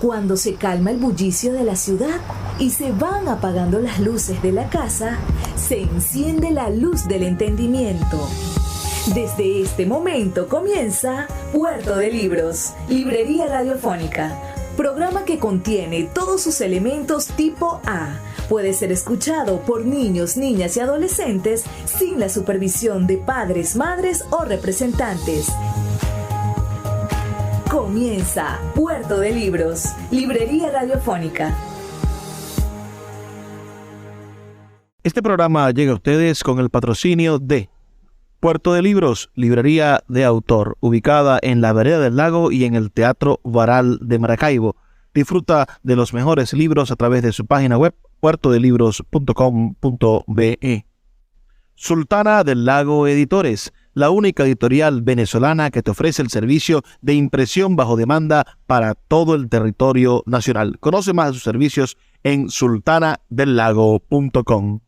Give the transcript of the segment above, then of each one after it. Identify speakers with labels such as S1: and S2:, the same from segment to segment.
S1: Cuando se calma el bullicio de la ciudad y se van apagando las luces de la casa, se enciende la luz del entendimiento. Desde este momento comienza Puerto de Libros, Librería Radiofónica, programa que contiene todos sus elementos tipo A. Puede ser escuchado por niños, niñas y adolescentes sin la supervisión de padres, madres o representantes. Comienza Puerto de Libros, Librería Radiofónica.
S2: Este programa llega a ustedes con el patrocinio de Puerto de Libros, librería de autor, ubicada en la Vereda del Lago y en el Teatro Varal de Maracaibo. Disfruta de los mejores libros a través de su página web, puertodelibros.com.be. Sultana del Lago Editores, la única editorial venezolana que te ofrece el servicio de impresión bajo demanda para todo el territorio nacional. Conoce más de sus servicios en sultanadelago.com.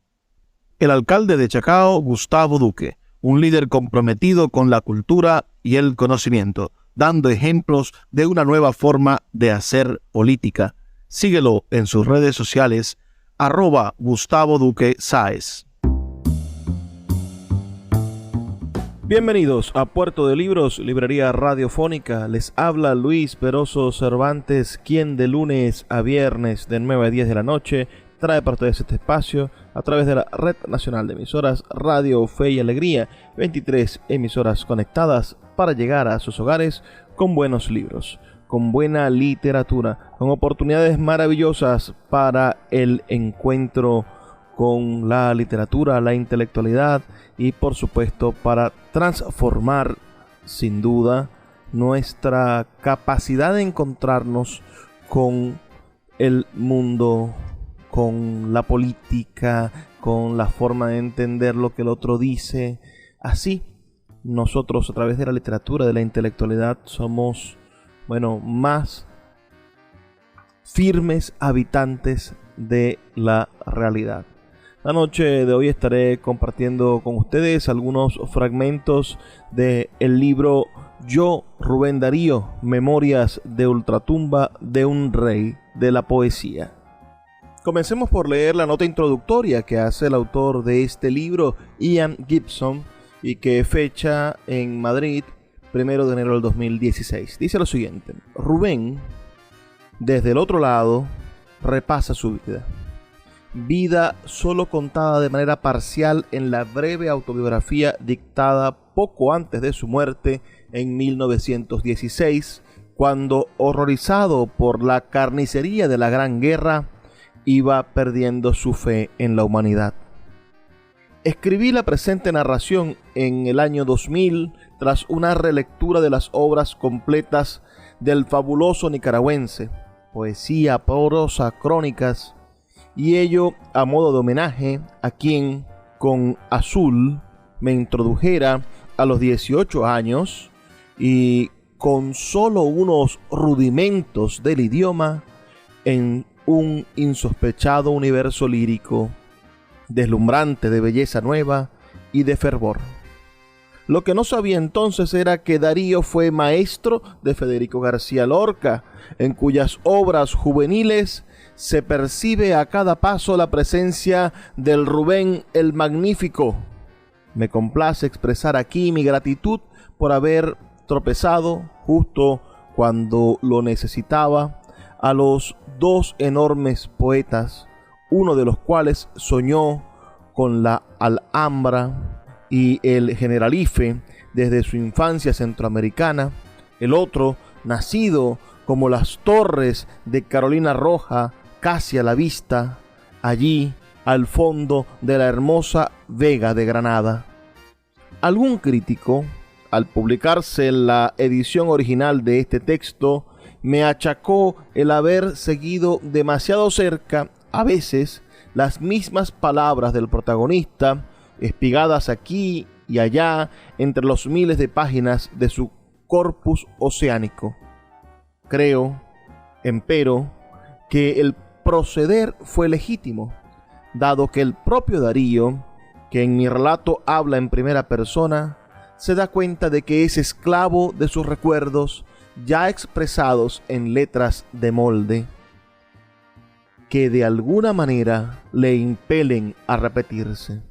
S2: El alcalde de Chacao, Gustavo Duque, un líder comprometido con la cultura y el conocimiento, dando ejemplos de una nueva forma de hacer política. Síguelo en sus redes sociales, @Gustavo Duque Sáez. Bienvenidos a Puerto de Libros, librería radiofónica. Les habla Luis Peroso Cervantes, quien de lunes a viernes de 9 a 10 de la noche trae para ustedes este espacio a través de la Red Nacional de Emisoras Radio Fe y Alegría, 23 emisoras conectadas para llegar a sus hogares con buenos libros, con buena literatura, con oportunidades maravillosas para el encuentro con la literatura, la intelectualidad y por supuesto para transformar sin duda nuestra capacidad de encontrarnos con el mundo, con la política, con la forma de entender lo que el otro dice. Así, nosotros a través de la literatura, de la intelectualidad, somos, más firmes habitantes de la realidad. La noche de hoy estaré compartiendo con ustedes algunos fragmentos del libro Yo, Rubén Darío, Memorias de Ultratumba de un Rey de la Poesía. Comencemos por leer la nota introductoria que hace el autor de este libro, Ian Gibson, y que fecha en Madrid, 1 de enero del 2016. Dice lo siguiente: Rubén, desde el otro lado, repasa su vida solo contada de manera parcial en la breve autobiografía dictada poco antes de su muerte en 1916, cuando, horrorizado por la carnicería de la Gran Guerra, iba perdiendo su fe en la humanidad. Escribí la presente narración en el año 2000 tras una relectura de las obras completas del fabuloso nicaragüense, poesía, prosa, crónicas, y ello a modo de homenaje a quien, con Azul, me introdujera a los 18 años y con solo unos rudimentos del idioma en un insospechado universo lírico, deslumbrante de belleza nueva y de fervor. Lo que no sabía entonces era que Darío fue maestro de Federico García Lorca, en cuyas obras juveniles se percibe a cada paso la presencia del Rubén el Magnífico. Me complace expresar aquí mi gratitud por haber tropezado justo cuando lo necesitaba a los dos enormes poetas, uno de los cuales soñó con la Alhambra y el Generalife desde su infancia centroamericana, el otro nacido como las torres de Carolina Roja casi a la vista, allí al fondo de la hermosa Vega de Granada. Algún crítico, al publicarse la edición original de este texto, me achacó el haber seguido demasiado cerca, a veces, las mismas palabras del protagonista, espigadas aquí y allá entre los miles de páginas de su corpus oceánico. Creo, empero, que el proceder fue legítimo, dado que el propio Darío, que en mi relato habla en primera persona, se da cuenta de que es esclavo de sus recuerdos ya expresados en letras de molde, que de alguna manera le impelen a repetirse.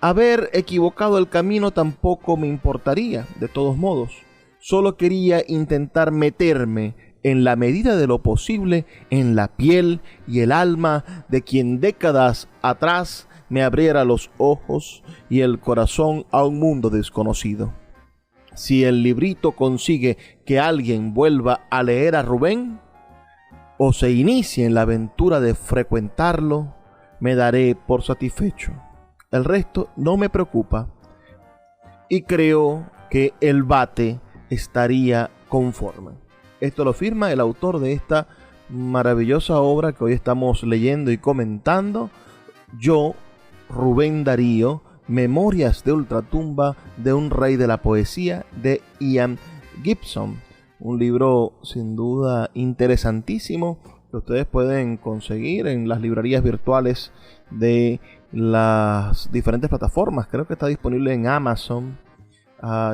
S2: Haber equivocado el camino tampoco me importaría, de todos modos. Solo quería intentar meterme, en la medida de lo posible, en la piel y el alma de quien décadas atrás me abriera los ojos y el corazón a un mundo desconocido. Si el librito consigue que alguien vuelva a leer a Rubén, o se inicie en la aventura de frecuentarlo, me daré por satisfecho. El resto no me preocupa, y creo que el bate estaría conforme. Esto lo firma el autor de esta maravillosa obra que hoy estamos leyendo y comentando, Yo, Rubén Darío, Memorias de Ultratumba de un rey de la poesía, de Ian Gibson. Un libro sin duda interesantísimo que ustedes pueden conseguir en las librerías virtuales de las diferentes plataformas. Creo que está disponible en Amazon.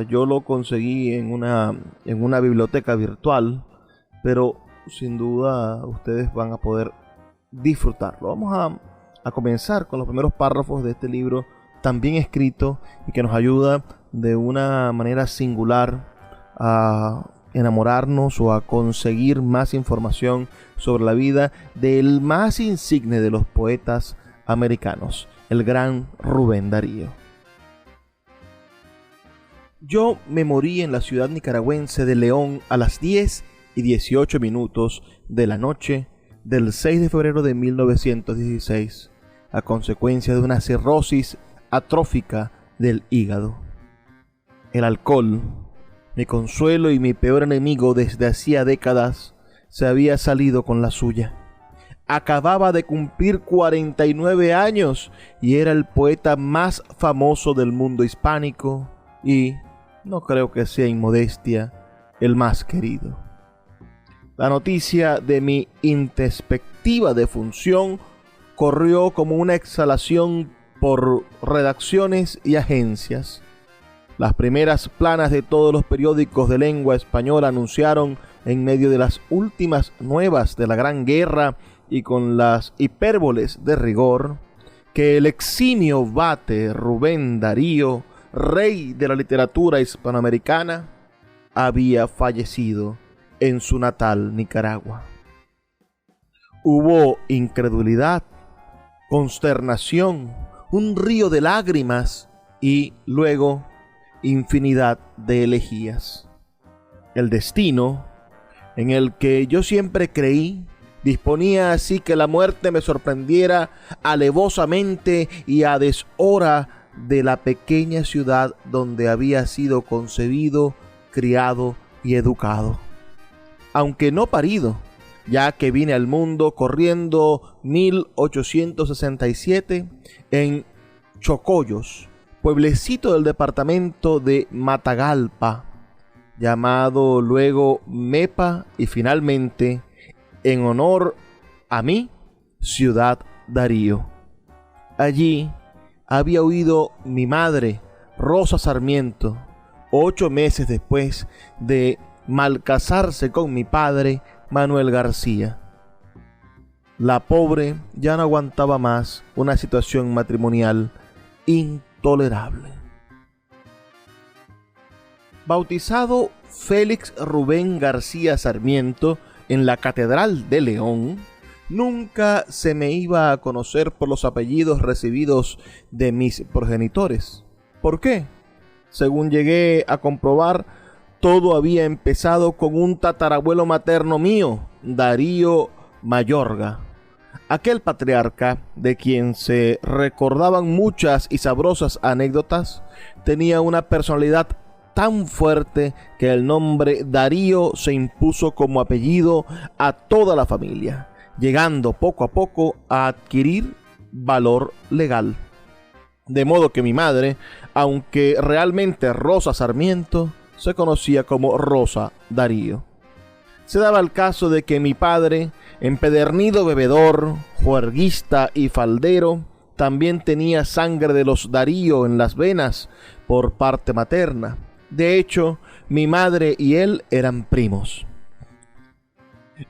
S2: Yo lo conseguí en una biblioteca virtual, pero sin duda ustedes van a poder disfrutarlo. Vamos a comenzar con los primeros párrafos de este libro tan bien escrito y que nos ayuda de una manera singular a enamorarnos o a conseguir más información sobre la vida del más insigne de los poetas americanos, el gran Rubén Darío. Yo me morí en la ciudad nicaragüense de León a las 10:18 de la noche del 6 de febrero de 1916, a consecuencia de una cirrosis atrófica del hígado. El alcohol, mi consuelo y mi peor enemigo desde hacía décadas, se había salido con la suya. Acababa de cumplir 49 años y era el poeta más famoso del mundo hispánico y, no creo que sea inmodestia, el más querido. La noticia de mi introspectiva defunción corrió como una exhalación por redacciones y agencias. Las primeras planas de todos los periódicos de lengua española anunciaron, en medio de las últimas nuevas de la Gran Guerra y con las hipérboles de rigor, que el eximio bate Rubén Darío, rey de la literatura hispanoamericana, había fallecido en su natal Nicaragua. Hubo incredulidad, consternación, un río de lágrimas y luego infinidad de elegías. El destino, en el que yo siempre creí, disponía así que la muerte me sorprendiera alevosamente y a deshora de la pequeña ciudad donde había sido concebido, criado y educado. Aunque no parido, ya que vine al mundo corriendo 1867 en Chocollos, pueblecito del departamento de Matagalpa, llamado luego Mepa y finalmente, en honor a mí, Ciudad Darío. Allí había huido mi madre, Rosa Sarmiento, 8 meses después de malcasarse con mi padre, Manuel García. La pobre ya no aguantaba más una situación matrimonial intolerable. Bautizado Félix Rubén García Sarmiento en la Catedral de León, nunca se me iba a conocer por los apellidos recibidos de mis progenitores. ¿Por qué? Según llegué a comprobar, todo había empezado con un tatarabuelo materno mío, Darío Mayorga. Aquel patriarca, de quien se recordaban muchas y sabrosas anécdotas, tenía una personalidad tan fuerte que el nombre Darío se impuso como apellido a toda la familia, llegando poco a poco a adquirir valor legal. De modo que mi madre, aunque realmente Rosa Sarmiento, se conocía como Rosa Darío. Se daba el caso de que mi padre, empedernido bebedor, juerguista y faldero, también tenía sangre de los Darío en las venas por parte materna. De hecho, mi madre y él eran primos.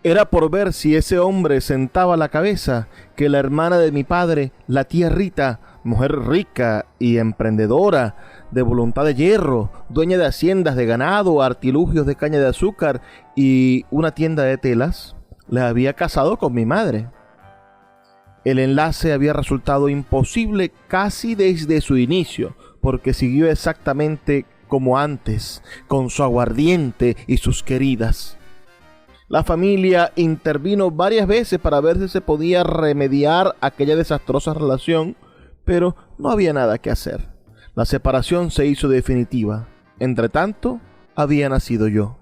S2: Era por ver si ese hombre sentaba la cabeza que la hermana de mi padre, la tía Rita, mujer rica y emprendedora, de voluntad de hierro, dueña de haciendas de ganado, artilugios de caña de azúcar y una tienda de telas, le había casado con mi madre. El enlace había resultado imposible casi desde su inicio, porque siguió exactamente como antes, con su aguardiente y sus queridas. La familia intervino varias veces para ver si se podía remediar aquella desastrosa relación, pero no había nada que hacer. La separación se hizo definitiva. Entretanto, había nacido yo.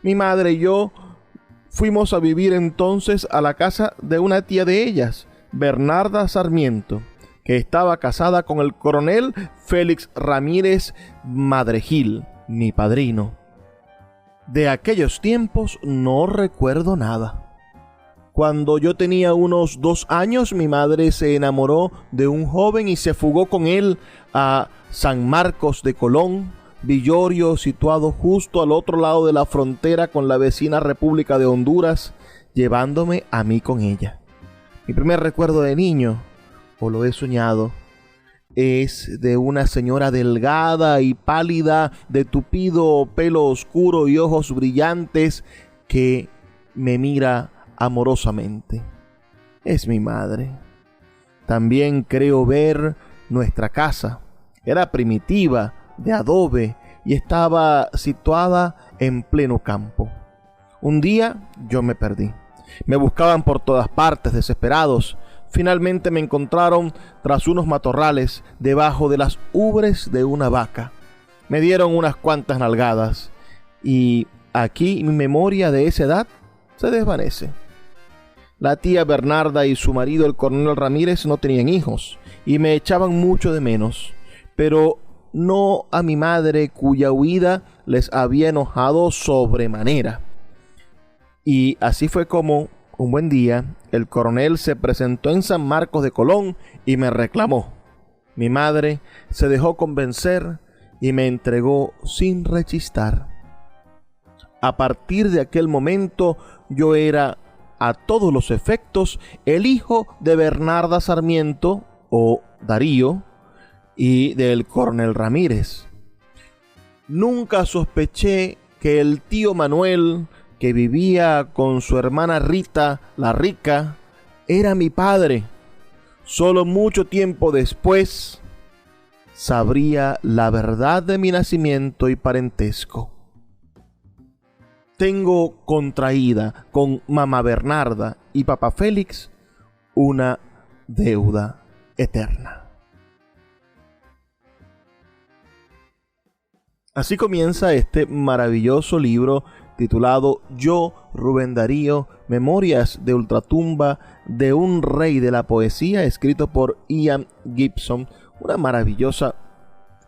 S2: Mi madre y yo fuimos a vivir entonces a la casa de una tía de ellas, Bernarda Sarmiento, que estaba casada con el coronel Félix Ramírez Madregil, mi padrino. De aquellos tiempos no recuerdo nada. Cuando yo tenía unos 2 años, mi madre se enamoró de un joven y se fugó con él a San Marcos de Colón, Villorio, situado justo al otro lado de la frontera con la vecina República de Honduras, llevándome a mí con ella. Mi primer recuerdo de niño, o lo he soñado, es de una señora delgada y pálida, de tupido pelo oscuro y ojos brillantes, que me mira amorosamente. Es mi madre. También creo ver nuestra casa. Era primitiva, de adobe, y estaba situada en pleno campo. Un día yo me perdí. Me buscaban por todas partes, desesperados. Finalmente me encontraron tras unos matorrales, debajo de las ubres de una vaca. Me dieron unas cuantas nalgadas, y aquí mi memoria de esa edad se desvanece. La tía Bernarda y su marido, el coronel Ramírez, no tenían hijos, y me echaban mucho de menos, pero no a mi madre, cuya huida les había enojado sobremanera. Y así fue como, un buen día, el coronel se presentó en San Marcos de Colón y me reclamó. Mi madre se dejó convencer y me entregó sin rechistar. A partir de aquel momento, yo era, a todos los efectos, el hijo de Bernarda Sarmiento, o Darío, y del coronel Ramírez. Nunca sospeché que el tío Manuel, que vivía con su hermana Rita, la rica, era mi padre. Solo mucho tiempo después sabría la verdad de mi nacimiento y parentesco. Tengo contraída con mamá Bernarda y papá Félix una deuda eterna. Así comienza este maravilloso libro titulado Yo, Rubén Darío, Memorias de Ultratumba de un Rey de la Poesía, escrito por Ian Gibson. Una maravillosa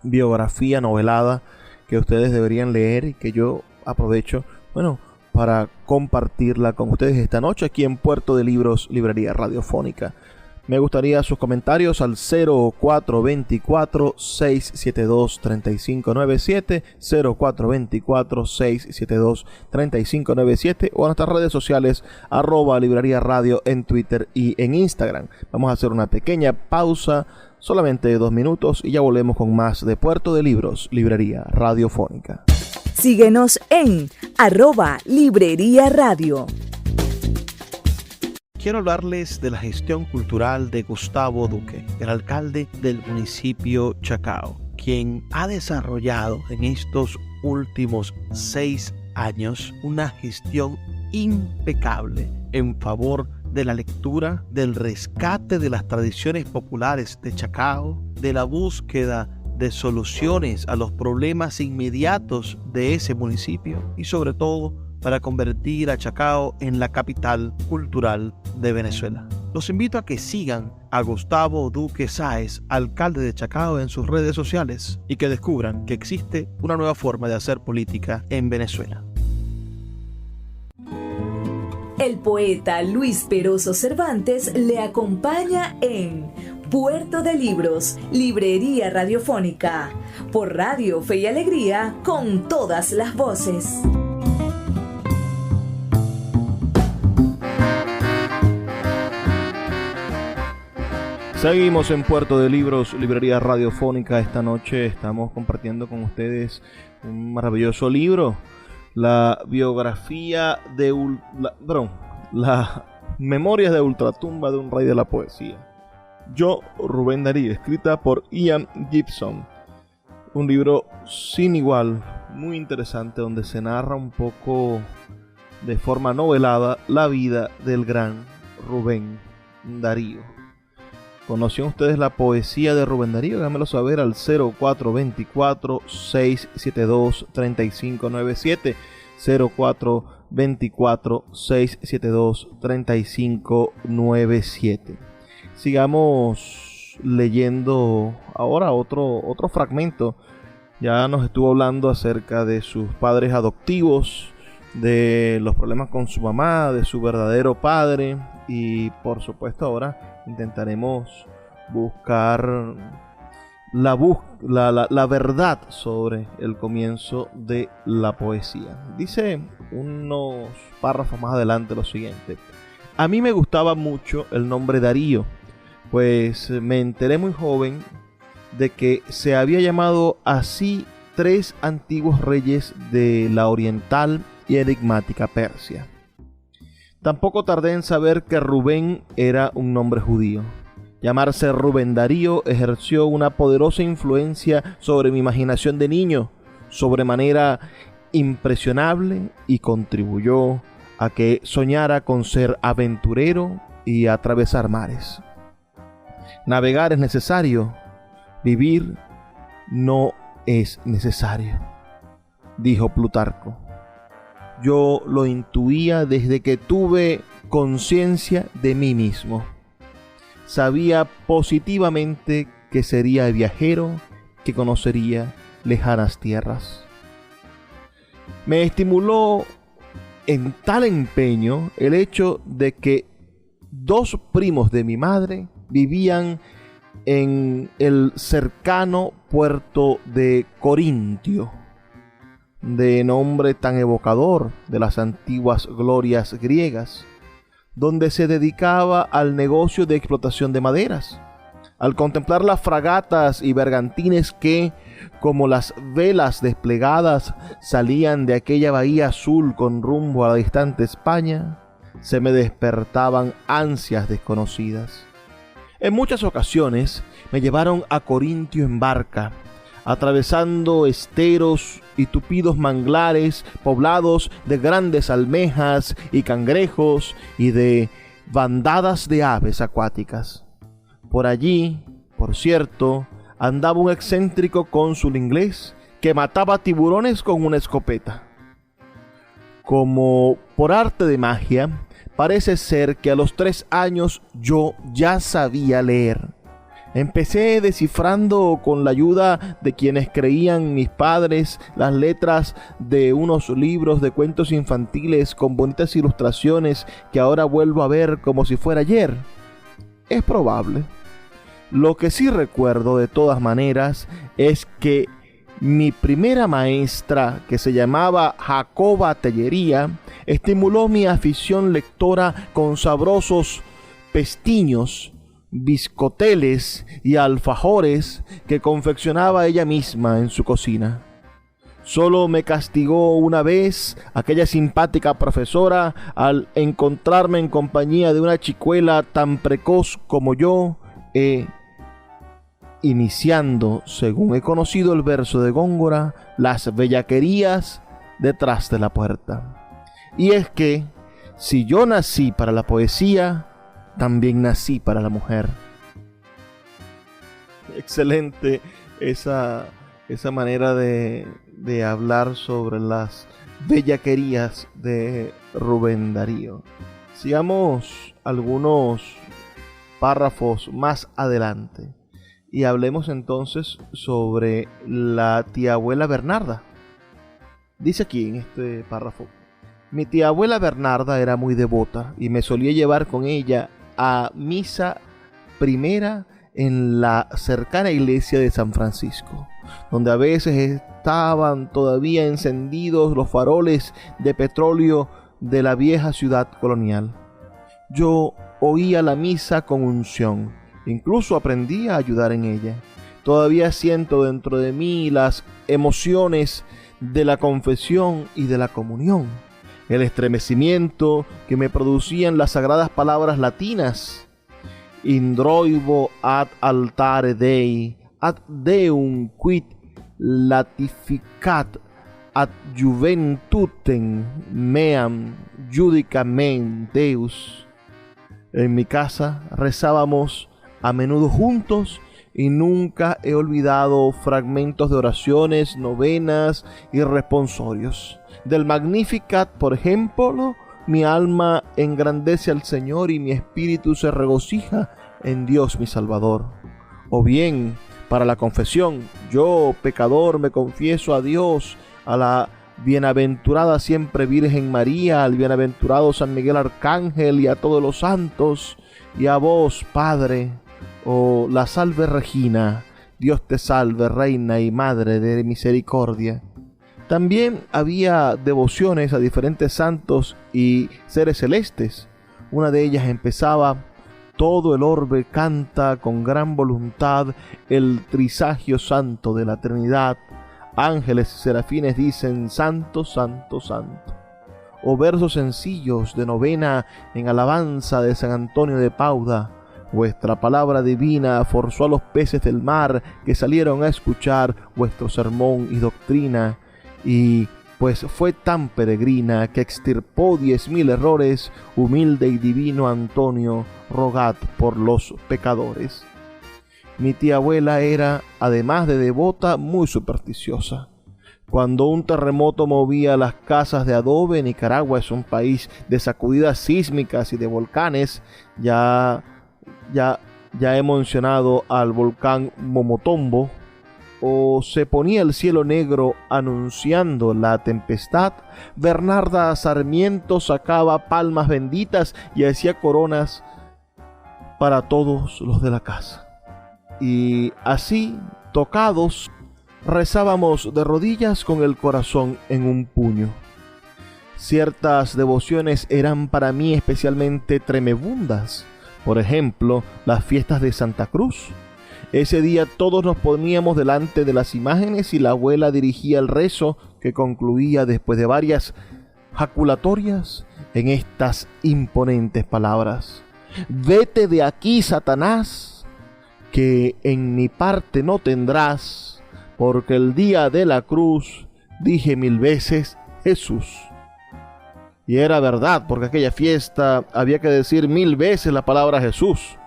S2: biografía novelada que ustedes deberían leer y que yo aprovecho, para compartirla con ustedes esta noche aquí en Puerto de Libros, Librería Radiofónica. Me gustaría sus comentarios al 0424-672-3597, 0424-672-3597 o a nuestras redes sociales @Librería Radio en Twitter y en Instagram. Vamos a hacer una pequeña pausa, solamente 2 minutos, y ya volvemos con más de Puerto de Libros, Librería Radiofónica.
S1: Síguenos en @Librería Radio.
S2: Quiero hablarles de la gestión cultural de Gustavo Duque, el alcalde del municipio Chacao, quien ha desarrollado en estos últimos 6 años una gestión impecable en favor de la lectura, del rescate de las tradiciones populares de Chacao, de la búsqueda de soluciones a los problemas inmediatos de ese municipio y sobre todo para convertir a Chacao en la capital cultural de Venezuela. Los invito a que sigan a Gustavo Duque Sáez, alcalde de Chacao, en sus redes sociales y que descubran que existe una nueva forma de hacer política en Venezuela.
S1: El poeta Luis Peroso Cervantes le acompaña en Puerto de Libros, Librería Radiofónica, por Radio Fe y Alegría, con todas las voces.
S2: Seguimos en Puerto de Libros, Librería Radiofónica. Esta noche estamos compartiendo con ustedes un maravilloso libro, la biografía de... las Memorias de Ultratumba de un Rey de la Poesía. Yo, Rubén Darío, escrita por Ian Gibson. Un libro sin igual, muy interesante, donde se narra un poco de forma novelada la vida del gran Rubén Darío. ¿Conocían ustedes la poesía de Rubén Darío? Déjamelo saber al 0424-672-3597. 0424-672-3597. Sigamos leyendo ahora otro fragmento. Ya nos estuvo hablando acerca de sus padres adoptivos, de los problemas con su mamá, de su verdadero padre, y por supuesto ahora intentaremos buscar la verdad sobre el comienzo de la poesía. Dice unos párrafos más adelante lo siguiente: a mí me gustaba mucho el nombre Darío, pues me enteré muy joven de que se había llamado así 3 antiguos reyes de la oriental y enigmática Persia. Tampoco tardé en saber que Rubén era un nombre judío. Llamarse Rubén Darío ejerció una poderosa influencia sobre mi imaginación de niño, sobremanera impresionable, y contribuyó a que soñara con ser aventurero y atravesar mares. Navegar es necesario, vivir no es necesario, dijo Plutarco. Yo lo intuía desde que tuve conciencia de mí mismo. Sabía positivamente que sería viajero, que conocería lejanas tierras. Me estimuló en tal empeño el hecho de que 2 primos de mi madre vivían en el cercano puerto de Corintio, de nombre tan evocador de las antiguas glorias griegas, donde se dedicaba al negocio de explotación de maderas. Al contemplar las fragatas y bergantines que, como las velas desplegadas, salían de aquella bahía azul con rumbo a la distante España, se me despertaban ansias desconocidas. En muchas ocasiones me llevaron a Corintio en barca, atravesando esteros y tupidos manglares poblados de grandes almejas y cangrejos y de bandadas de aves acuáticas. Por allí, por cierto, andaba un excéntrico cónsul inglés que mataba tiburones con una escopeta. Como por arte de magia, parece ser que a los 3 años yo ya sabía leer. Empecé descifrando con la ayuda de quienes creían mis padres las letras de unos libros de cuentos infantiles con bonitas ilustraciones que ahora vuelvo a ver como si fuera ayer. Es probable. Lo que sí recuerdo de todas maneras es que mi primera maestra, que se llamaba Jacoba Tellería, estimuló mi afición lectora con sabrosos pestiños, biscoteles y alfajores que confeccionaba ella misma en su cocina. Solo me castigó una vez aquella simpática profesora al encontrarme en compañía de una chicuela tan precoz como yo, iniciando, según he conocido el verso de Góngora, las bellaquerías detrás de la puerta. Y es que, si yo nací para la poesía, también nací para la mujer. Excelente esa manera de hablar sobre las bellaquerías de Rubén Darío. Sigamos algunos párrafos más adelante y hablemos entonces sobre la tía abuela Bernarda. Dice aquí en este párrafo: mi tía abuela Bernarda era muy devota y me solía llevar con ella a misa primera en la cercana iglesia de San Francisco, donde a veces estaban todavía encendidos los faroles de petróleo de la vieja ciudad colonial. Yo oía la misa con unción, incluso aprendí a ayudar en ella. Todavía siento dentro de mí las emociones de la confesión y de la comunión, el estremecimiento que me producían las sagradas palabras latinas: Indroivo ad altare Dei, ad Deum quid latificat ad juventutem meam judicamen Deus. En mi casa rezábamos a menudo juntos y nunca he olvidado fragmentos de oraciones, novenas y responsorios. Del Magnificat, por ejemplo, mi alma engrandece al Señor y mi espíritu se regocija en Dios mi Salvador. O bien, para la confesión, yo, pecador, me confieso a Dios, a la bienaventurada siempre Virgen María, al bienaventurado San Miguel Arcángel y a todos los santos, y a vos, Padre, o la Salve Regina, Dios te salve, Reina y Madre de misericordia. También había devociones a diferentes santos y seres celestes. Una de ellas empezaba: todo el orbe canta con gran voluntad el trisagio santo de la Trinidad. Ángeles y serafines dicen: Santo, Santo, Santo. O versos sencillos de novena en alabanza de San Antonio de Padua: vuestra palabra divina forzó a los peces del mar que salieron a escuchar vuestro sermón y doctrina, y pues fue tan peregrina que extirpó 10.000 errores. Humilde y divino Antonio, rogad por los pecadores. Mi tía abuela era, además de devota, muy supersticiosa. Cuando un terremoto movía las casas de adobe, Nicaragua es un país de sacudidas sísmicas y de volcanes. Ya he mencionado al volcán Momotombo. O se ponía el cielo negro anunciando la tempestad, Bernarda Sarmiento sacaba palmas benditas y hacía coronas para todos los de la casa. Y así, tocados, rezábamos de rodillas con el corazón en un puño. Ciertas devociones eran para mí especialmente tremebundas. Por ejemplo, las fiestas de Santa Cruz. Ese día todos nos poníamos delante de las imágenes y la abuela dirigía el rezo, que concluía, después de varias jaculatorias, en estas imponentes palabras: vete de aquí, Satanás, que en mi parte no tendrás, porque el día de la cruz dije 1000 veces Jesús. Y era verdad, porque aquella fiesta había que decir 1000 veces la palabra Jesús.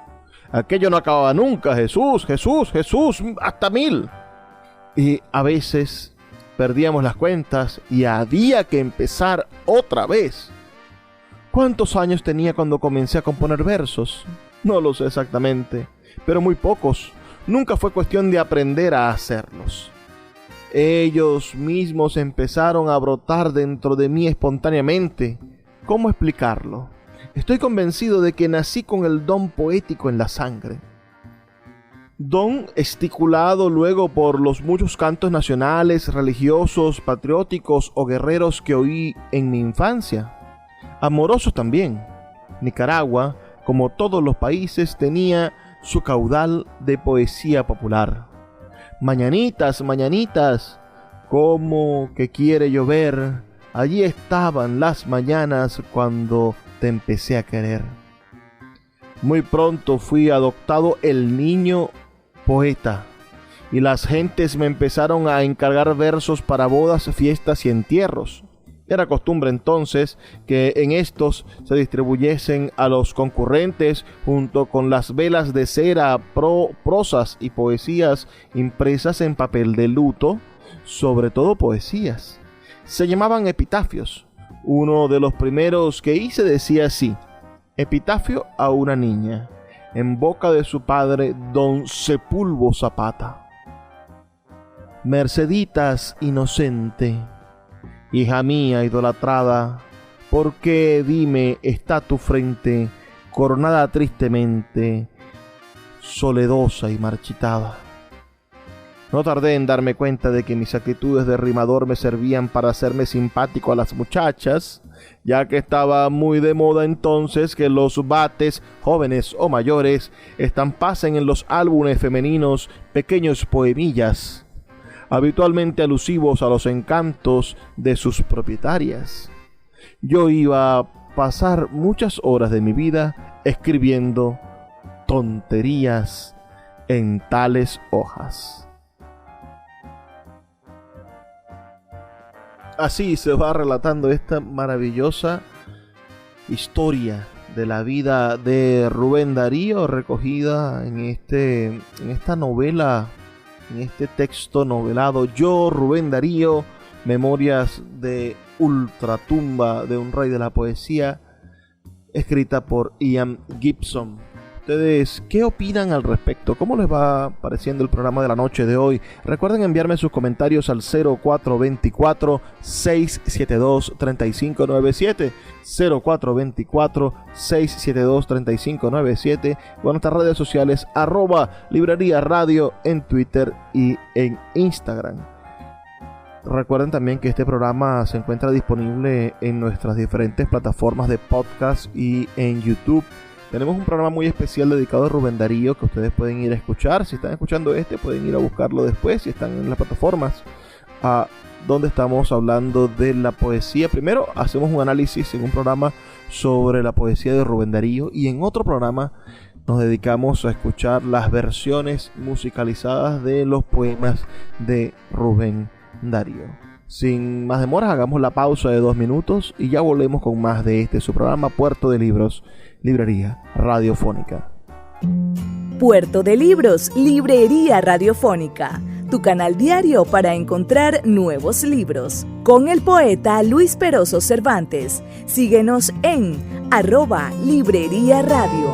S2: Aquello no acababa nunca: Jesús, Jesús, Jesús, hasta 1000. Y a veces perdíamos las cuentas y había que empezar otra vez. ¿Cuántos años tenía cuando comencé a componer versos? No lo sé exactamente, pero muy pocos. Nunca fue cuestión de aprender a hacerlos. Ellos mismos empezaron a brotar dentro de mí espontáneamente. ¿Cómo explicarlo? Estoy convencido de que nací con el don poético en la sangre. Don esticulado luego por los muchos cantos nacionales, religiosos, patrióticos o guerreros que oí en mi infancia. Amorosos también. Nicaragua, como todos los países, tenía su caudal de poesía popular. Mañanitas, mañanitas, como que quiere llover. Allí estaban las mañanas cuando te empecé a querer. Muy pronto fui adoptado el niño poeta y las gentes me empezaron a encargar versos para bodas, fiestas y entierros. Era costumbre entonces que en estos se distribuyesen a los concurrentes junto con las velas de cera, prosas y poesías impresas en papel de luto, sobre todo poesías. Se llamaban epitafios. Uno de los primeros que hice decía así: epitafio a una niña, en boca de su padre, don Sepúlveda Zapata. Merceditas inocente, hija mía idolatrada, ¿por qué, dime, está tu frente coronada tristemente soledosa y marchitada. No tardé en darme cuenta de que mis actitudes de rimador me servían para hacerme simpático a las muchachas, ya que estaba muy de moda entonces que los vates, jóvenes o mayores, estampasen en los álbumes femeninos pequeños poemillas, habitualmente alusivos a los encantos de sus propietarias. Yo iba a pasar muchas horas de mi vida escribiendo tonterías en tales hojas. Así se va relatando esta maravillosa historia de la vida de Rubén Darío, recogida en esta novela, en este texto novelado Yo, Rubén Darío, Memorias de Ultratumba de un rey de la poesía, escrita por Ian Gibson. ¿Ustedes qué opinan al respecto? ¿Cómo les va pareciendo el programa de la noche de hoy? Recuerden enviarme sus comentarios al 0424-672-3597, 0424-672-3597, o en nuestras redes sociales, @Librería Radio en Twitter y en Instagram. Recuerden también que este programa se encuentra disponible en nuestras diferentes plataformas de podcast y en YouTube. Tenemos un programa muy especial dedicado a Rubén Darío que ustedes pueden ir a escuchar. Si están escuchando pueden ir a buscarlo después, si están en las plataformas donde estamos hablando de la poesía. Primero hacemos un análisis en un programa sobre la poesía de Rubén Darío, y en otro programa nos dedicamos a escuchar las versiones musicalizadas de los poemas de Rubén Darío. Sin más demoras, hagamos la pausa de 2 minutos y ya volvemos con más de su programa Puerto de Libros, Librería Radiofónica.
S1: Puerto de Libros, Librería Radiofónica, tu canal diario para encontrar nuevos libros. Con el poeta Luis Peroso Cervantes. Síguenos en @Librería Radio.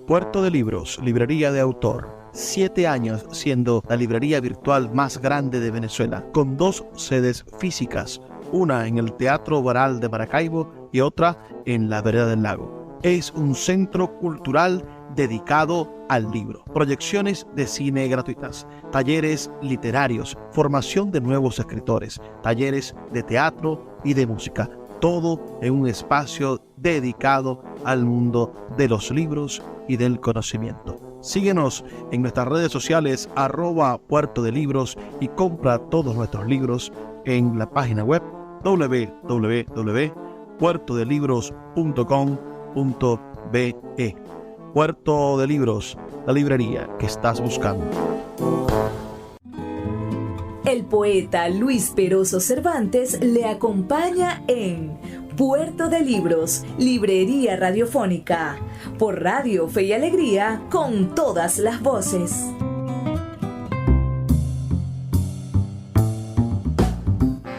S3: Puerto de Libros, Librería de Autor. 7 años siendo la librería virtual más grande de Venezuela, con 2 sedes físicas, una en el Teatro Baral de Maracaibo y otra en la Vereda del Lago. Es un centro cultural dedicado al libro, proyecciones de cine gratuitas, talleres literarios, formación de nuevos escritores, talleres de teatro y de música, todo en un espacio dedicado al mundo de los libros y del conocimiento. Síguenos en nuestras redes sociales @Puerto de Libros y compra todos nuestros libros en la página web www.puertodelibros.com.be. Puerto de Libros, la librería que estás buscando.
S1: El poeta Luis Peroso Cervantes le acompaña en Puerto de Libros, Librería Radiofónica, por Radio Fe y Alegría, con todas las voces.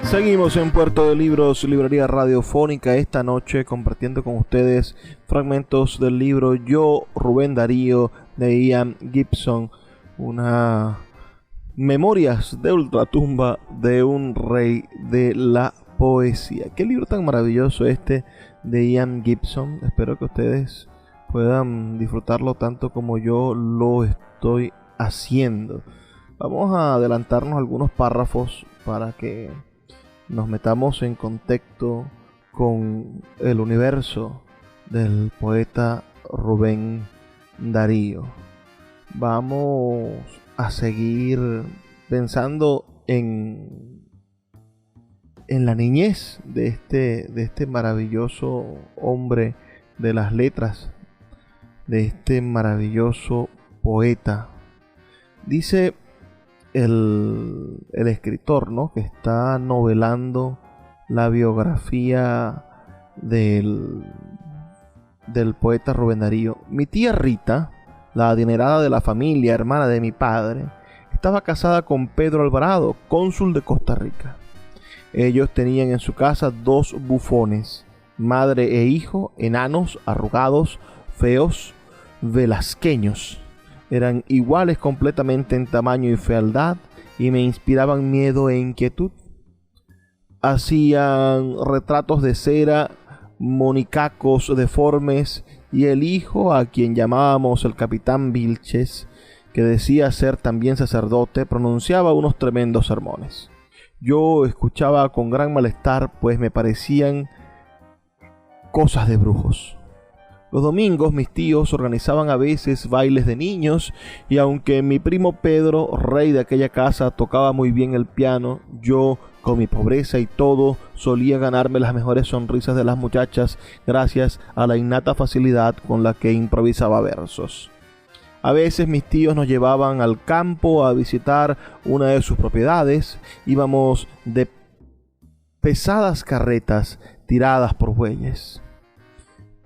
S2: Seguimos en Puerto de Libros, Librería Radiofónica, esta noche compartiendo con ustedes fragmentos del libro Yo, Rubén Darío, de Ian Gibson, una Memorias de Ultratumba de un rey de la poesía. Qué libro tan maravilloso de Ian Gibson. Espero que ustedes puedan disfrutarlo tanto como yo lo estoy haciendo. Vamos a adelantarnos algunos párrafos para que nos metamos en contexto con el universo del poeta Rubén Darío. Vamos a seguir pensando en la niñez de este maravilloso hombre de las letras, de este maravilloso poeta. Dice el escritor, ¿no?, que está novelando la biografía del poeta Rubén Darío. Mi tía Rita, la adinerada de la familia, hermana de mi padre, estaba casada con Pedro Alvarado, cónsul de Costa Rica. Ellos tenían en su casa 2 bufones, madre e hijo, enanos, arrugados, feos, velasqueños. Eran iguales completamente en tamaño y fealdad y me inspiraban miedo e inquietud. Hacían retratos de cera monicacos deformes, y el hijo, a quien llamábamos el capitán Vilches, que decía ser también sacerdote, pronunciaba unos tremendos sermones. Yo escuchaba con gran malestar, pues me parecían cosas de brujos. Los domingos mis tíos organizaban a veces bailes de niños, y aunque mi primo Pedro, rey de aquella casa, tocaba muy bien el piano, yo, con mi pobreza y todo, solía ganarme las mejores sonrisas de las muchachas gracias a la innata facilidad con la que improvisaba versos. A veces mis tíos nos llevaban al campo a visitar una de sus propiedades. Íbamos de pesadas carretas tiradas por bueyes.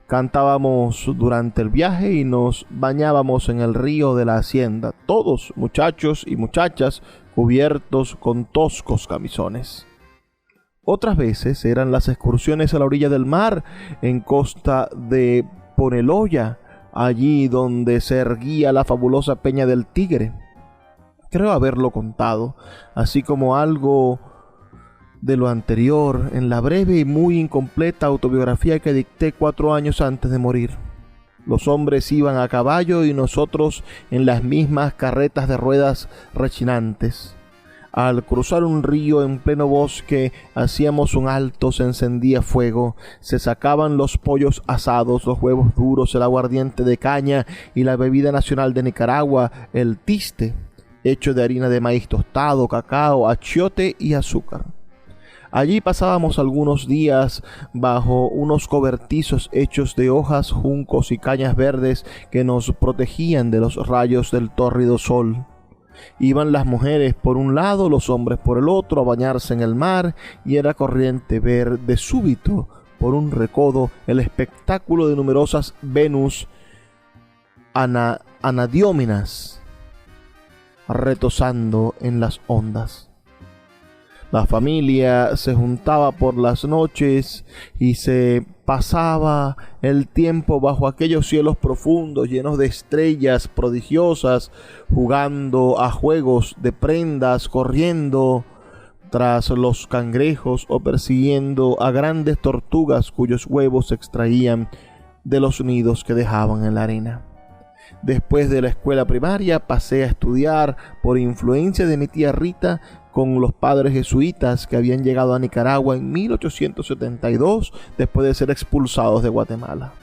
S2: Cantábamos durante el viaje y nos bañábamos en el río de la hacienda, todos, muchachos y muchachas, cubiertos con toscos camisones. Otras veces eran las excursiones a la orilla del mar, en costa de Poneloya, allí donde se erguía la fabulosa Peña del Tigre. Creo haberlo contado, así como algo de lo anterior, en la breve y muy incompleta autobiografía que dicté 4 años antes de morir. Los hombres iban a caballo y nosotros en las mismas carretas de ruedas rechinantes. Al cruzar un río en pleno bosque, hacíamos un alto, se encendía fuego, se sacaban los pollos asados, los huevos duros, el aguardiente de caña y la bebida nacional de Nicaragua, el tiste, hecho de harina de maíz tostado, cacao, achiote y azúcar. Allí pasábamos algunos días bajo unos cobertizos hechos de hojas, juncos y cañas verdes que nos protegían de los rayos del tórrido sol. Iban las mujeres por un lado, los hombres por el otro, a bañarse en el mar, y era corriente ver de súbito por un recodo el espectáculo de numerosas Venus anadióminas retosando en las ondas. La familia se juntaba por las noches y se pasaba el tiempo bajo aquellos cielos profundos llenos de estrellas prodigiosas, jugando a juegos de prendas, corriendo tras los cangrejos o persiguiendo a grandes tortugas cuyos huevos se extraían de los nidos que dejaban en la arena. Después de la escuela primaria pasé a estudiar, por influencia de mi tía Rita, con los padres jesuitas que habían llegado a Nicaragua en 1872 después de ser expulsados de Guatemala.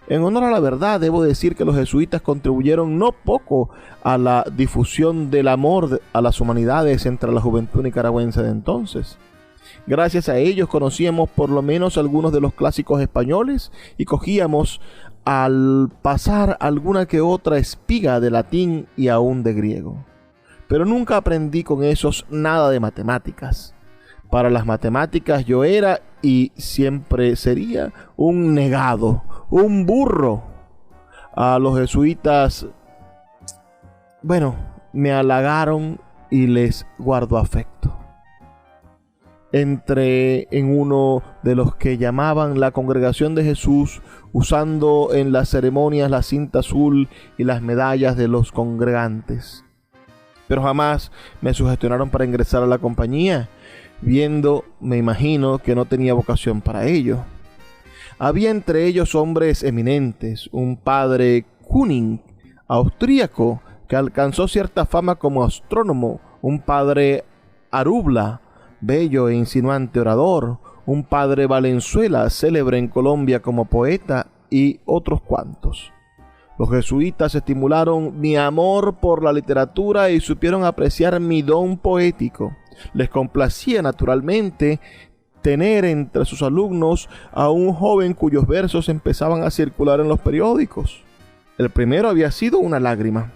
S2: En honor a la verdad, debo decir que los jesuitas contribuyeron no poco a la difusión del amor a las humanidades entre la juventud nicaragüense de entonces. Gracias a ellos conocíamos por lo menos algunos de los clásicos españoles y cogíamos al pasar alguna que otra espiga de latín y aún de griego. Pero nunca aprendí con esos nada de matemáticas. Para las matemáticas yo era y siempre sería un negado, un burro. A los jesuitas, me halagaron y les guardo afecto. Entré en uno de los que llamaban la Congregación de Jesús, usando en las ceremonias la cinta azul y las medallas de los congregantes. Pero jamás me sugestionaron para ingresar a la compañía, viendo, me imagino, que no tenía vocación para ello. Había entre ellos hombres eminentes, un padre Kuning, austríaco, que alcanzó cierta fama como astrónomo, un padre Arubla, bello e insinuante orador, un padre Valenzuela, célebre en Colombia como poeta, y otros cuantos. Los jesuitas estimularon mi amor por la literatura y supieron apreciar mi don poético. Les complacía naturalmente tener entre sus alumnos a un joven cuyos versos empezaban a circular en los periódicos. El primero había sido Una lágrima,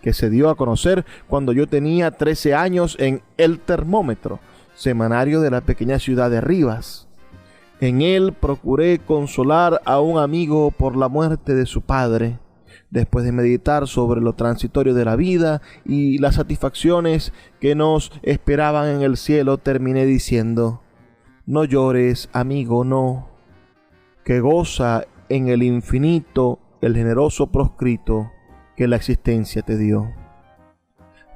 S2: que se dio a conocer cuando yo tenía 13 años en El Termómetro, semanario de la pequeña ciudad de Rivas. En él procuré consolar a un amigo por la muerte de su padre. Después de meditar sobre lo transitorio de la vida y las satisfacciones que nos esperaban en el cielo, terminé diciendo: no llores, amigo, no, que goza en el infinito el generoso proscrito que la existencia te dio.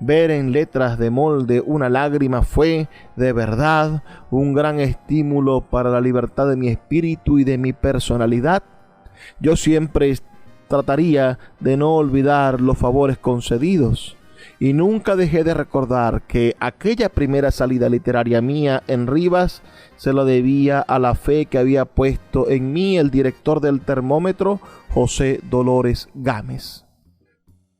S2: Ver en letras de molde una lágrima fue, de verdad, un gran estímulo para la libertad de mi espíritu y de mi personalidad. Yo siempre trataría de no olvidar los favores concedidos, y nunca dejé de recordar que aquella primera salida literaria mía en Rivas se lo debía a la fe que había puesto en mí el director del Termómetro, José Dolores Gámez.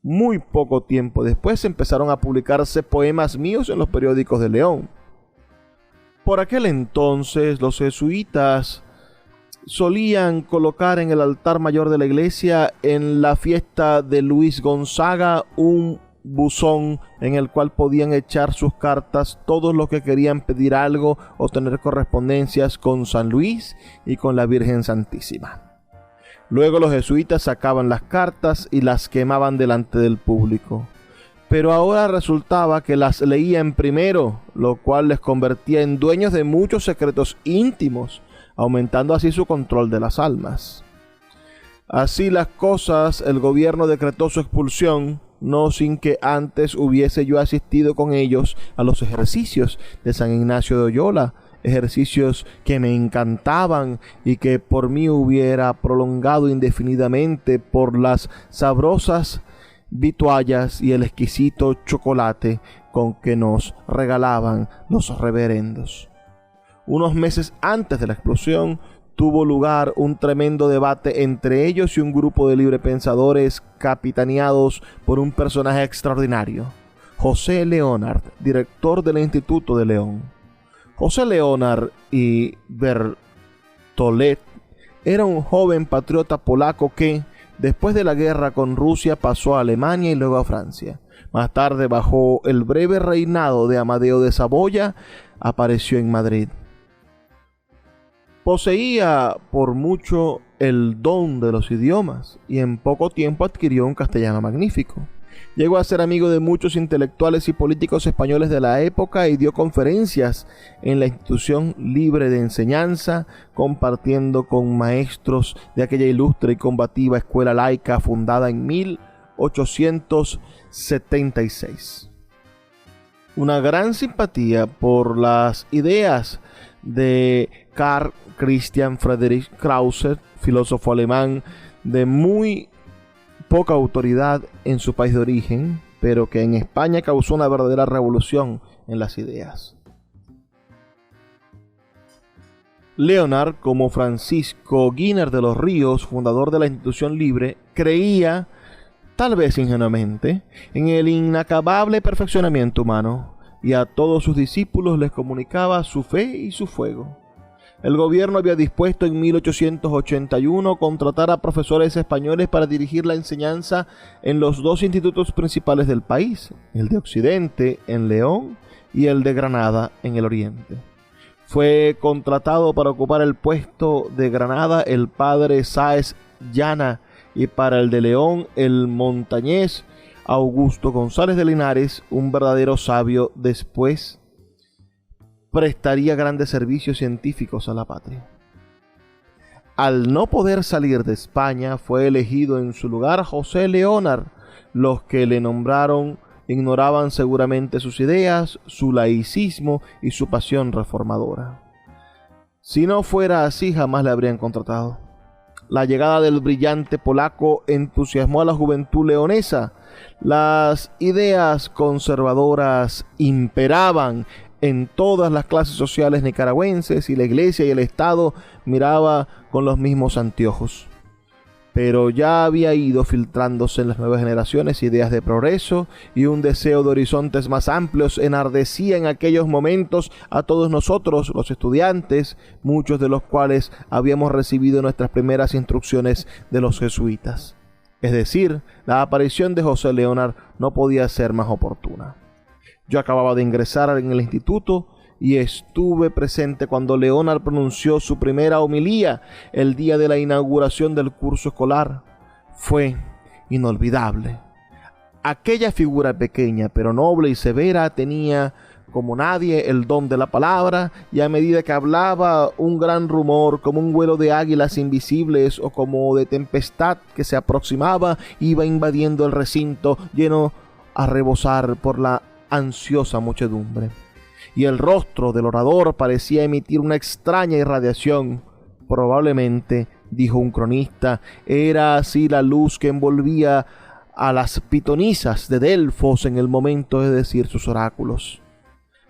S2: Muy poco tiempo después empezaron a publicarse poemas míos en los periódicos de León. Por aquel entonces los jesuitas solían colocar en el altar mayor de la iglesia, en la fiesta de Luis Gonzaga, un buzón en el cual podían echar sus cartas todos los que querían pedir algo o tener correspondencias con San Luis y con la Virgen Santísima. Luego los jesuitas sacaban las cartas y las quemaban delante del público. Pero ahora resultaba que las leían primero, lo cual les convertía en dueños de muchos secretos íntimos, aumentando así su control de las almas. Así las cosas, el gobierno decretó su expulsión, no sin que antes hubiese yo asistido con ellos a los ejercicios de San Ignacio de Loyola, ejercicios que me encantaban y que por mí hubiera prolongado indefinidamente por las sabrosas vituallas y el exquisito chocolate con que nos regalaban los reverendos. Unos meses antes de la explosión tuvo lugar un tremendo debate entre ellos y un grupo de librepensadores capitaneados por un personaje extraordinario, José Leonard, director del Instituto de León. José Leonard y Bertolet era un joven patriota polaco que, después de la guerra con Rusia, pasó a Alemania y luego a Francia. Más tarde, bajo el breve reinado de Amadeo de Saboya, apareció en Madrid. Poseía por mucho el don de los idiomas y en poco tiempo adquirió un castellano magnífico. Llegó a ser amigo de muchos intelectuales y políticos españoles de la época y dio conferencias en la Institución Libre de Enseñanza, compartiendo con maestros de aquella ilustre y combativa escuela laica fundada en 1876. Una gran simpatía por las ideas de Karl Christian Friedrich Krause, filósofo alemán de muy poca autoridad en su país de origen, pero que en España causó una verdadera revolución en las ideas. Leonard, como Francisco Giner de los Ríos, fundador de la Institución Libre, creía, tal vez ingenuamente, en el inacabable perfeccionamiento humano, y a todos sus discípulos les comunicaba su fe y su fuego. El gobierno había dispuesto en 1881 contratar a profesores españoles para dirigir la enseñanza en los dos institutos principales del país, el de Occidente en León y el de Granada en el Oriente. Fue contratado para ocupar el puesto de Granada el padre Sáez Llana y para el de León el montañés Augusto González de Linares, un verdadero sabio. Después prestaría grandes servicios científicos a la patria. Al no poder salir de España, fue elegido en su lugar José Leonard. Los que le nombraron ignoraban seguramente sus ideas, su laicismo y su pasión reformadora. Si no fuera así, jamás le habrían contratado. La llegada del brillante polaco entusiasmó a la juventud leonesa. Las ideas conservadoras imperaban en todas las clases sociales nicaragüenses y la iglesia y el Estado miraba con los mismos anteojos. Pero ya había ido filtrándose en las nuevas generaciones ideas de progreso y un deseo de horizontes más amplios enardecía en aquellos momentos a todos nosotros, los estudiantes, muchos de los cuales habíamos recibido nuestras primeras instrucciones de los jesuitas. Es decir, la aparición de José Leonard no podía ser más oportuna. Yo acababa de ingresar en el instituto y estuve presente cuando Leonard pronunció su primera homilía el día de la inauguración del curso escolar. Fue inolvidable. Aquella figura pequeña pero noble y severa tenía como nadie el don de la palabra, y a medida que hablaba un gran rumor, como un vuelo de águilas invisibles o como de tempestad que se aproximaba, iba invadiendo el recinto lleno a rebosar por la ansiosa muchedumbre, y el rostro del orador parecía emitir una extraña irradiación. Probablemente, dijo un cronista, era así la luz que envolvía a las pitonisas de Delfos en el momento de decir sus oráculos.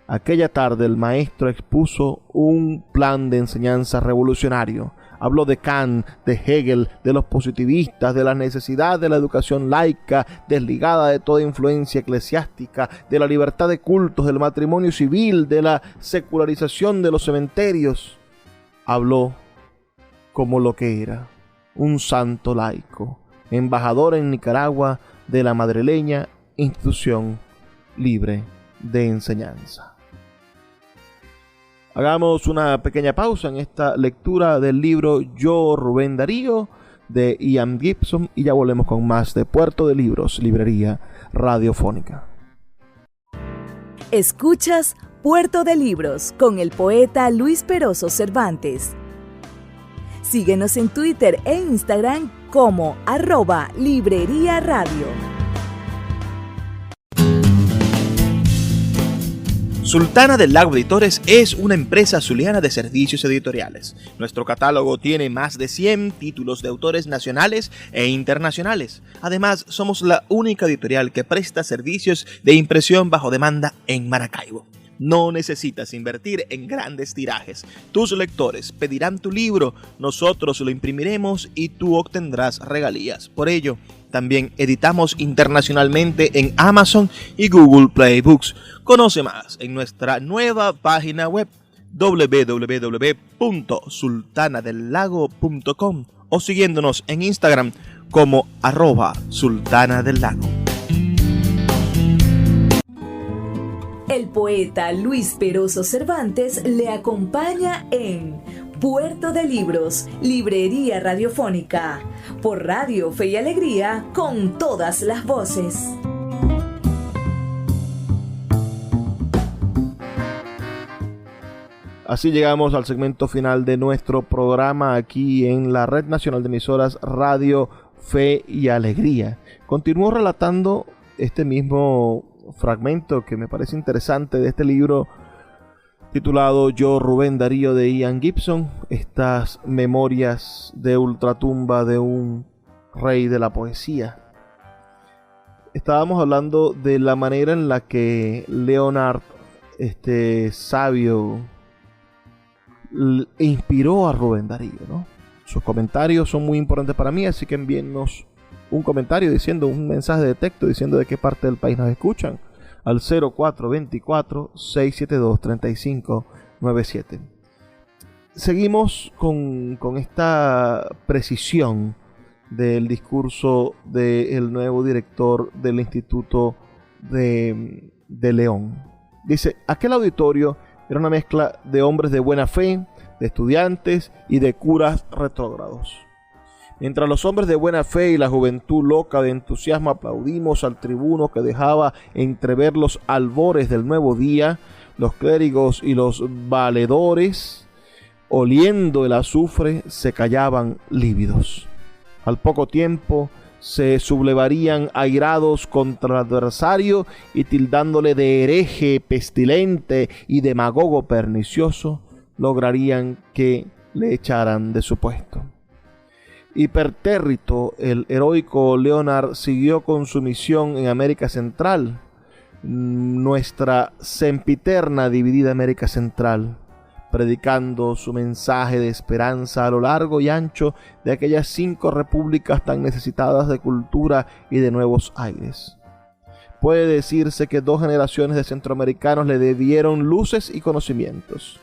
S2: Aquella tarde el maestro expuso un plan de enseñanza revolucionario. Habló de Kant, de Hegel, de los positivistas, de la necesidad de la educación laica, desligada de toda influencia eclesiástica, de la libertad de cultos, del matrimonio civil, de la secularización de los cementerios. Habló como lo que era, un santo laico, embajador en Nicaragua de la madrileña institución libre de enseñanza. Hagamos una pequeña pausa en esta lectura del libro Yo, Rubén Darío, de Ian Gibson, y ya volvemos con más de Puerto de Libros, Librería Radiofónica.
S1: Escuchas Puerto de Libros con el poeta Luis Peroso Cervantes. Síguenos en Twitter e Instagram como @Librería Radio.
S4: Sultana del Lago Editores es una empresa zuliana de servicios editoriales. Nuestro catálogo tiene más de 100 títulos de autores nacionales e internacionales. Además, somos la única editorial que presta servicios de impresión bajo demanda en Maracaibo. No necesitas invertir en grandes tirajes. Tus lectores pedirán tu libro, nosotros lo imprimiremos y tú obtendrás regalías. Por ello, también editamos internacionalmente en Amazon y Google Play Books. Conoce más en nuestra nueva página web www.sultanadelago.com o siguiéndonos en Instagram como @sultanadelago.
S1: El poeta Luis Peroso Cervantes le acompaña en Puerto de Libros, Librería Radiofónica, por Radio Fe y Alegría, con todas las voces.
S2: Así llegamos al segmento final de nuestro programa aquí en la Red Nacional de Emisoras Radio Fe y Alegría. Continúo relatando este mismo fragmento que me parece interesante de este libro titulado Yo, Rubén Darío, de Ian Gibson, estas memorias de ultratumba de un rey de la poesía. Estábamos hablando de la manera en la que Leonard, este sabio, inspiró a Rubén Darío, ¿no? Sus comentarios son muy importantes para mí, así que envíennos un comentario diciendo, un mensaje de texto diciendo de qué parte del país nos escuchan al 0424-672-3597. Seguimos con esta precisión del discurso del nuevo director del Instituto de León. Dice, aquel auditorio era una mezcla de hombres de buena fe, de estudiantes y de curas retrógrados. Mientras los hombres de buena fe y la juventud loca de entusiasmo aplaudimos al tribuno que dejaba entrever los albores del nuevo día, los clérigos y los valedores, oliendo el azufre, se callaban lívidos. Al poco tiempo se sublevarían airados contra el adversario y tildándole de hereje pestilente y demagogo pernicioso, lograrían que le echaran de su puesto. Hipertérrito, el heroico Leonard siguió con su misión en América Central, nuestra sempiterna dividida América Central, predicando su mensaje de esperanza a lo largo y ancho de aquellas 5 repúblicas tan necesitadas de cultura y de nuevos aires. Puede decirse que 2 generaciones de centroamericanos le debieron luces y conocimientos.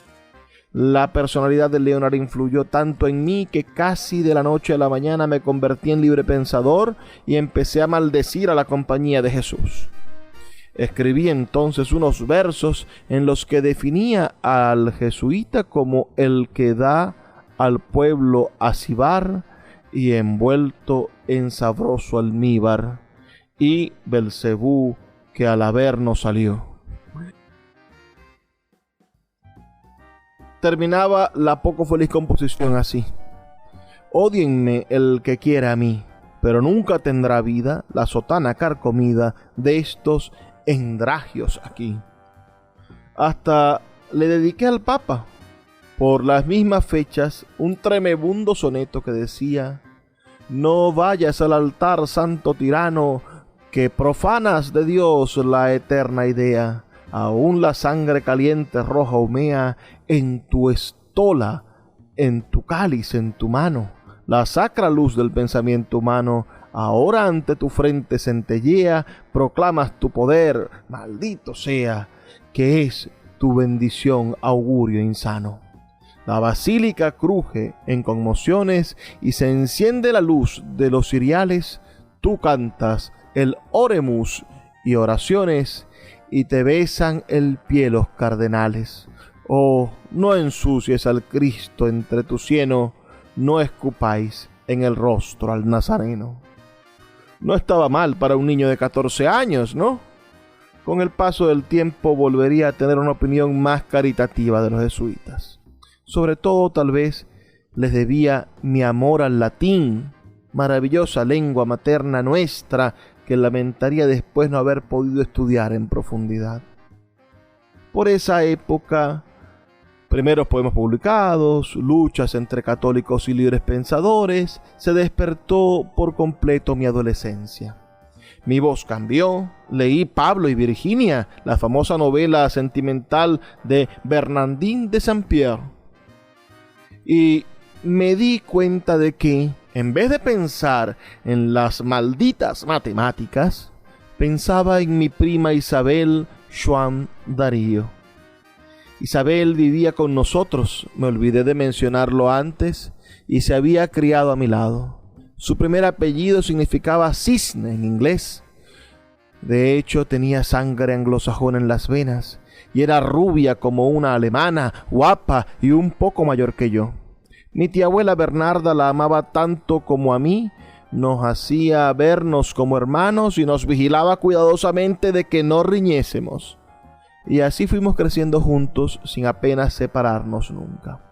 S2: La personalidad de Leonard influyó tanto en mí que casi de la noche a la mañana me convertí en libre pensador y empecé a maldecir a la compañía de Jesús. Escribí entonces unos versos en los que definía al jesuita como el que da al pueblo acibar y envuelto en sabroso almíbar, y Belcebú que al averno salió. Terminaba la poco feliz composición así: ódienme el que quiera a mí, pero nunca tendrá vida la sotana carcomida de estos endragios aquí. Hasta le dediqué al Papa, por las mismas fechas, un tremebundo soneto que decía: no vayas al altar, santo tirano, que profanas de Dios la eterna idea. Aún la sangre caliente roja humea en tu estola, en tu cáliz, en tu mano. La sacra luz del pensamiento humano ahora ante tu frente centellea. Proclamas tu poder, maldito sea, que es tu bendición augurio insano. La basílica cruje en conmociones y se enciende la luz de los ciriales. Tú cantas el Oremus y oraciones y te besan el pie los cardenales. Oh, no ensucies al Cristo entre tu cieno, no escupáis en el rostro al Nazareno. No estaba mal para un niño de 14 años, ¿no? Con el paso del tiempo volvería a tener una opinión más caritativa de los jesuitas. Sobre todo, tal vez, les debía mi amor al latín, maravillosa lengua materna nuestra que lamentaría después no haber podido estudiar en profundidad. Por esa época, primeros poemas publicados, luchas entre católicos y libres pensadores, se despertó por completo mi adolescencia. Mi voz cambió, leí Pablo y Virginia, la famosa novela sentimental de Bernardin de Saint-Pierre, y me di cuenta de que, en vez de pensar en las malditas matemáticas, pensaba en mi prima Isabel Juan Darío. Isabel vivía con nosotros, me olvidé de mencionarlo antes, y se había criado a mi lado. Su primer apellido significaba cisne en inglés. De hecho, tenía sangre anglosajona en las venas, y era rubia como una alemana, guapa y un poco mayor que yo. Mi tía abuela Bernarda la amaba tanto como a mí, nos hacía vernos como hermanos y nos vigilaba cuidadosamente de que no riñésemos. Y así fuimos creciendo juntos sin apenas separarnos nunca.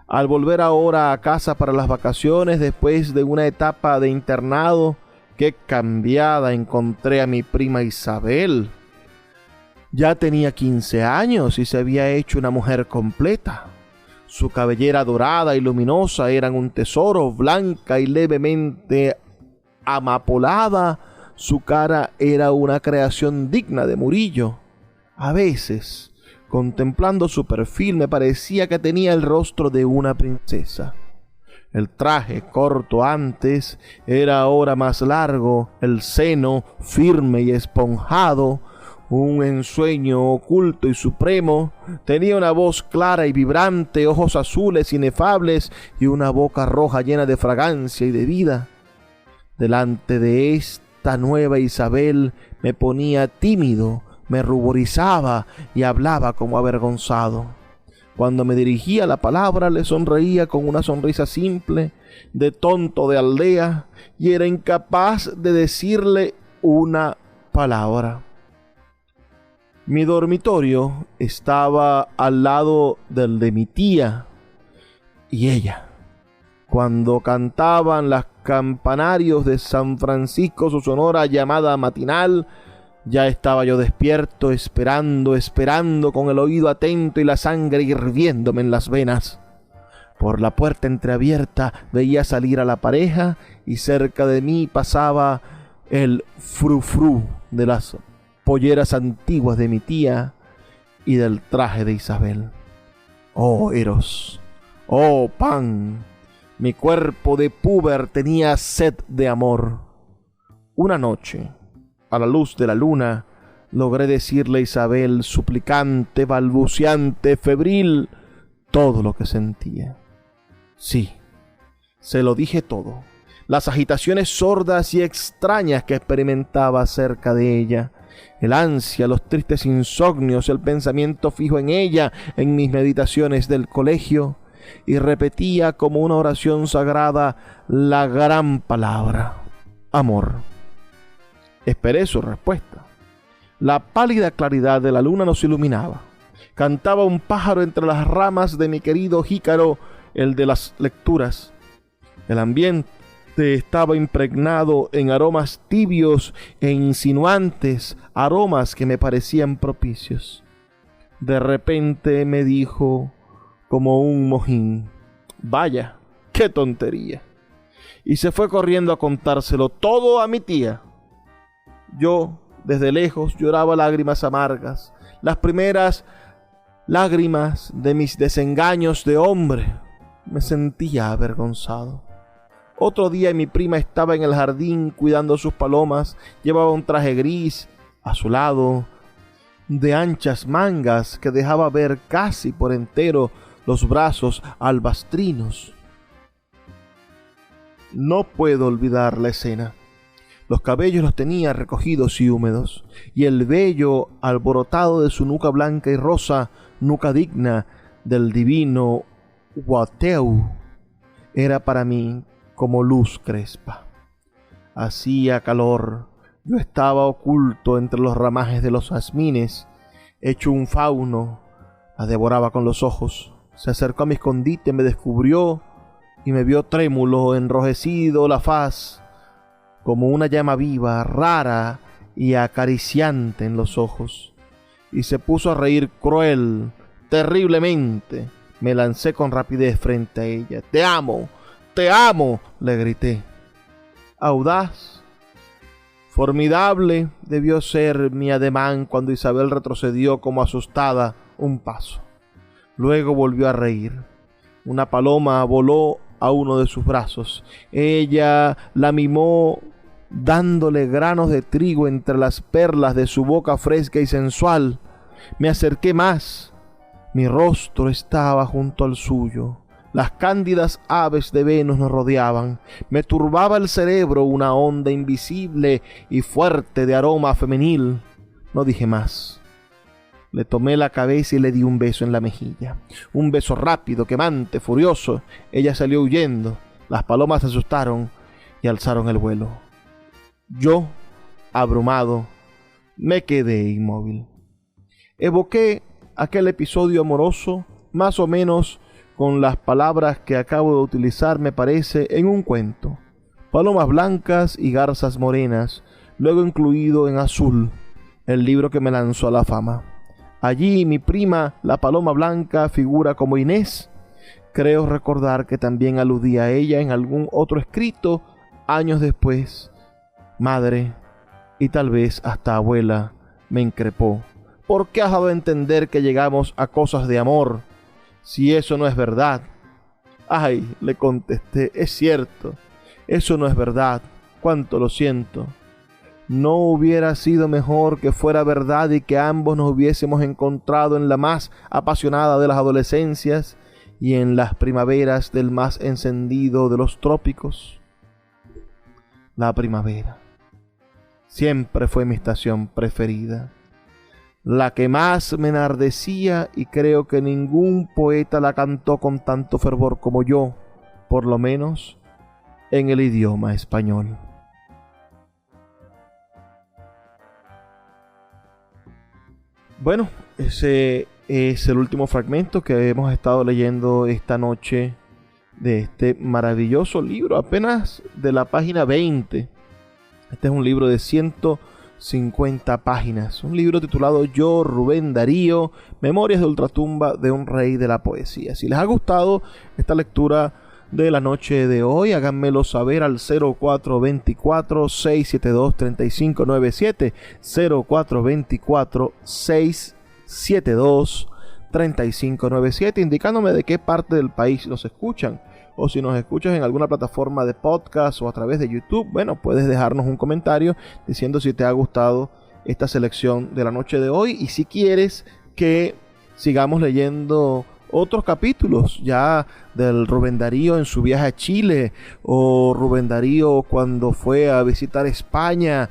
S2: Al volver ahora a casa para las vacaciones, después de una etapa de internado, qué cambiada encontré a mi prima Isabel. Ya tenía 15 años y se había hecho una mujer completa. Su cabellera dorada y luminosa eran un tesoro, blanca y levemente amapolada. Su cara era una creación digna de Murillo. A veces, contemplando su perfil, me parecía que tenía el rostro de una princesa. El traje, corto antes, era ahora más largo, el seno firme y esponjado, un ensueño oculto y supremo. Tenía una voz clara y vibrante, ojos azules inefables y una boca roja llena de fragancia y de vida. Delante de esta nueva Isabel me ponía tímido, me ruborizaba y hablaba como avergonzado. Cuando me dirigía la palabra le sonreía con una sonrisa simple, de tonto de aldea, y era incapaz de decirle una palabra. Mi dormitorio estaba al lado del de mi tía y ella. Cuando cantaban los campanarios de San Francisco su sonora llamada matinal, ya estaba yo despierto, esperando con el oído atento y la sangre hirviéndome en las venas. Por la puerta entreabierta veía salir a la pareja y cerca de mí pasaba el frufru de las polleras antiguas de mi tía y del traje de Isabel. Oh Eros, oh Pan, mi cuerpo de púber tenía sed de amor. Una noche, a la luz de la luna, logré decirle a Isabel, suplicante, balbuceante, febril, todo lo que sentía. Sí, se lo dije todo. Las agitaciones sordas y extrañas que experimentaba cerca de ella, el ansia, los tristes insomnios, el pensamiento fijo en ella, en mis meditaciones del colegio, y repetía como una oración sagrada la gran palabra, amor. Esperé su respuesta. La pálida claridad de la luna nos iluminaba. Cantaba un pájaro entre las ramas de mi querido jícaro, el de las lecturas. El ambiente estaba impregnado en aromas tibios e insinuantes, aromas que me parecían propicios. De repente me dijo como un mojín: vaya, qué tontería. Y se fue corriendo a contárselo todo a mi tía. Yo, desde lejos, lloraba lágrimas amargas, las primeras lágrimas de mis desengaños de hombre. Me sentía avergonzado. Otro día mi prima estaba en el jardín cuidando sus palomas. Llevaba un traje gris, azulado, de anchas mangas que dejaba ver casi por entero los brazos albastrinos. No puedo olvidar la escena. Los cabellos los tenía recogidos y húmedos, y el vello alborotado de su nuca blanca y rosa, nuca digna del divino Watteau, era para mí como luz crespa. Hacía calor. Yo estaba oculto entre los ramajes de los jazmines, hecho un fauno. La devoraba con los ojos. Se acercó a mi escondite, me descubrió y me vio trémulo, enrojecido la faz, como una llama viva, rara y acariciante en los ojos. Y se puso a reír cruel, terriblemente. Me lancé con rapidez frente a ella. ¡Te amo! ¡Te amo!, le grité. Audaz, formidable debió ser mi ademán cuando Isabel retrocedió como asustada un paso. Luego volvió a reír. Una paloma voló a uno de sus brazos. Ella la mimó dándole granos de trigo entre las perlas de su boca fresca y sensual. Me acerqué más. Mi rostro estaba junto al suyo. Las cándidas aves de Venus nos rodeaban. Me turbaba el cerebro una onda invisible y fuerte de aroma femenil. No dije más. Le tomé la cabeza y le di un beso en la mejilla. Un beso rápido, quemante, furioso. Ella salió huyendo. Las palomas se asustaron y alzaron el vuelo. Yo, abrumado, me quedé inmóvil. Evoqué aquel episodio amoroso, más o menos con las palabras que acabo de utilizar, me parece, en un cuento. Palomas blancas y garzas morenas, luego incluido en azul, el libro que me lanzó a la fama. Allí mi prima, la paloma blanca, figura como Inés. Creo recordar que también aludía a ella en algún otro escrito años después. Madre, y tal vez hasta abuela, me increpó: ¿por qué has dado a entender que llegamos a cosas de amor, si eso no es verdad? Ay, le contesté, es cierto, eso no es verdad, cuánto lo siento. ¿No hubiera sido mejor que fuera verdad y que ambos nos hubiésemos encontrado en la más apasionada de las adolescencias y en las primaveras del más encendido de los trópicos? La primavera siempre fue mi estación preferida, la que más me enardecía, y creo que ningún poeta la cantó con tanto fervor como yo, por lo menos en el idioma español. Bueno, ese es el último fragmento que hemos estado leyendo esta noche de este maravilloso libro, apenas de la página 20. Este es un libro de 150 páginas, un libro titulado Yo, Rubén Darío, Memorias de Ultratumba de un Rey de la Poesía. Si les ha gustado esta lectura de la noche de hoy, háganmelo saber al 0424-672-3597, 0424-672-3597, indicándome de qué parte del país nos escuchan. O si nos escuchas en alguna plataforma de podcast o a través de YouTube, bueno, puedes dejarnos un comentario diciendo si te ha gustado esta selección de la noche de hoy y si quieres que sigamos leyendo otros capítulos ya del Rubén Darío en su viaje a Chile, o Rubén Darío cuando fue a visitar España,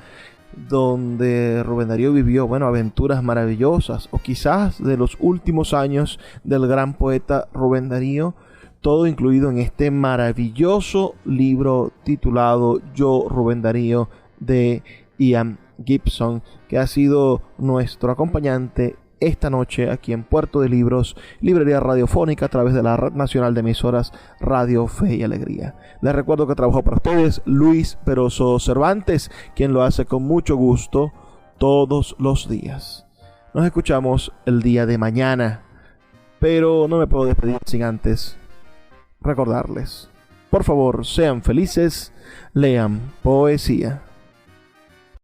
S2: donde Rubén Darío vivió, bueno, aventuras maravillosas, o quizás de los últimos años del gran poeta Rubén Darío. Todo incluido en este maravilloso libro titulado Yo, Rubén Darío, de Ian Gibson, que ha sido nuestro acompañante esta noche aquí en Puerto de Libros, librería radiofónica a través de la Red Nacional de Emisoras Radio Fe y Alegría. Les recuerdo que trabajó para ustedes Luis Peroso Cervantes, quien lo hace con mucho gusto todos los días. Nos escuchamos el día de mañana, pero no me puedo despedir sin antes recordarles. Por favor, sean felices, lean poesía.